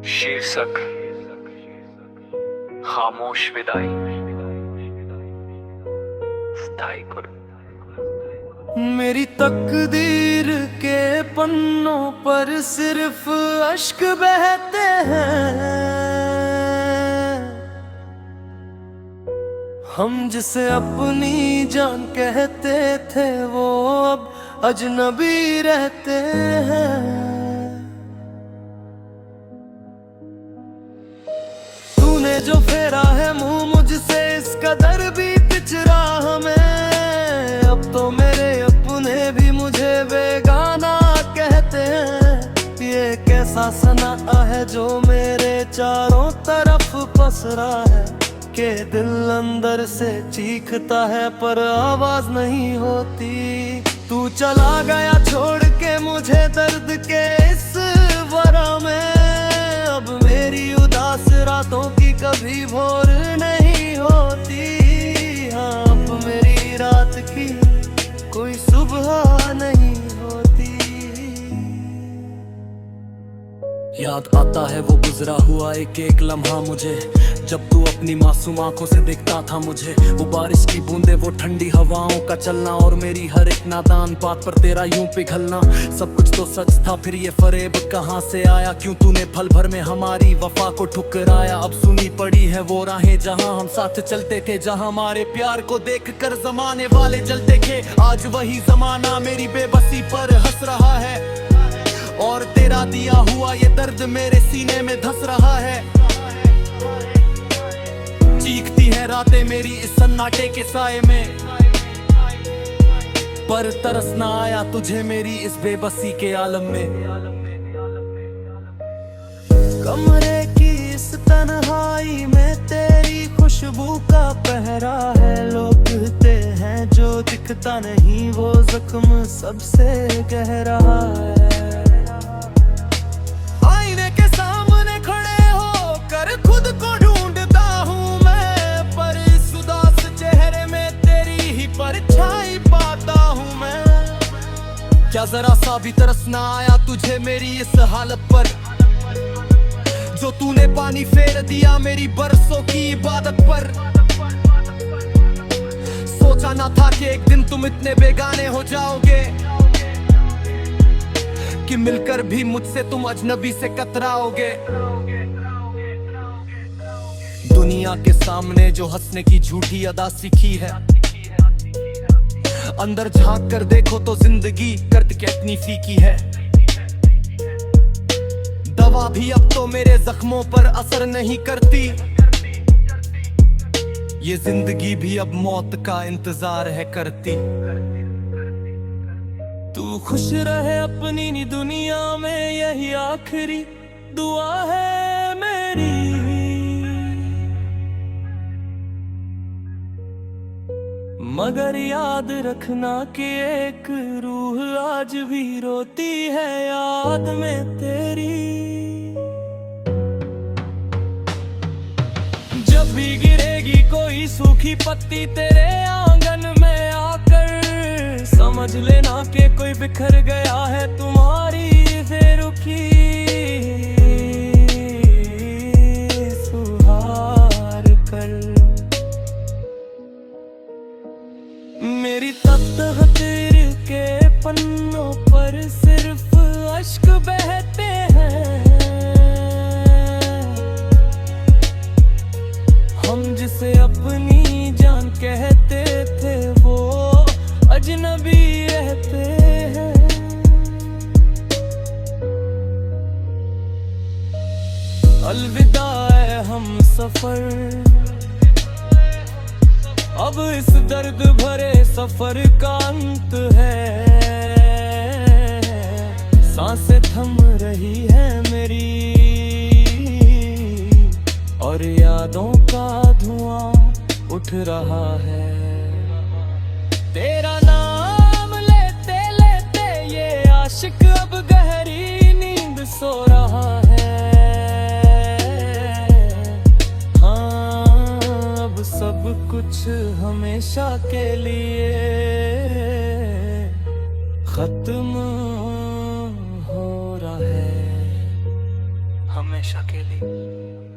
शीर्षक खामोश विदाई। स्थायी करो। मेरी तकदीर के पन्नों पर सिर्फ अश्क बहते हैं। हम जिसे अपनी जान कहते थे वो अब अजनबी रहते हैं। तूने जो फेरा है मुंह मुझसे इस कदर भी पिछड़ा हमें, अब तो मेरे अपने भी मुझे बेगाना कहते हैं। ये कैसा सन्नाटा है जो मेरे चारों तरफ पसरा है, के दिल अंदर से चीखता है पर आवाज नहीं होती। तू चला गया छोड़ के मुझे दर्द के इस वरा में, अब मेरी उदास रातों की कभी भोर नहीं होती। हाँ, अब मेरी रात की कोई सुबह नहीं होती। याद आता है वो गुजरा हुआ एक एक लम्हा मुझे, जब तू अपनी मासूम आंखों से देखता था मुझे। वो बारिश की बूंदे, वो ठंडी हवाओं का चलना और मेरी हर एक नादान बात पर तेरा यूं पिघलना। सब कुछ तो सच था, फिर ये फरेब कहाँ से आया? क्यों तूने पल भर में हमारी वफा को ठुकराया? अब सुनी पड़ी है वो राहें जहाँ हम साथ चलते थे, जहाँ हमारे प्यार को देख कर जमाने वाले जलते थे। आज वही जमाना मेरी बेबसी पर हंस रहा है और तेरा दिया हुआ ये दर्द मेरे सीने में धस रहा है। चीखती है रातें मेरी इस सन्नाटे के साए में, पर तरस ना आया तुझे मेरी इस बेबसी के आलम में। कमरे की इस तन्हाई में तेरी खुशबू का पहरा है। लोग कहते हैं जो दिखता नहीं वो जख्म सबसे गहरा है। आईने के सामने खड़े होकर खुद को ढूंढता हूँ मैं, पर इस उदास चेहरे में तेरी ही परछाई पाता हूँ मैं। क्या जरा सा भी तरस ना आया तुझे मेरी इस हालत पर, जो तूने पानी फेर दिया मेरी बरसों की इबादत पर। सोचा ना था कि एक दिन तुम इतने बेगाने हो जाओगे, कि मिलकर भी मुझसे तुम अजनबी से कतराओगे। दुनिया के सामने जो हंसने की झूठी अदा सीखी है, अंदर झांक कर देखो तो जिंदगी कर्द कितनी फीकी है। दवा भी अब तो मेरे जख्मों पर असर नहीं करती, ये जिंदगी भी अब मौत का इंतजार है करती। तू खुश रहे अपनी दुनिया में, यही आखिरी दुआ है मेरी। मगर याद रखना कि एक रूह आज भी रोती है याद में तेरी। जब भी गिरेगी कोई सूखी पत्ती तेरे आंगन में आकर, समझ लेना कि कोई बिखर गया है तुम्हारी बेरुखी सुहार कर। मेरी तकदीर के पन्नों पर सिर्फ अश्क बहते हैं। हम जिसे अपनी जान कहते थे वो अजनबी रहते हैं। अलविदा है हम सफर, अब इस दर्द भरे सफर का अंत है। सांसें थम रही है मेरी और यादों का धुआं उठ रहा है। तेरा नाम लेते लेते ये आशिक अब गहरी नींद सो रहा है। सब कुछ हमेशा के लिए खत्म हो रहा है। हमेशा के लिए।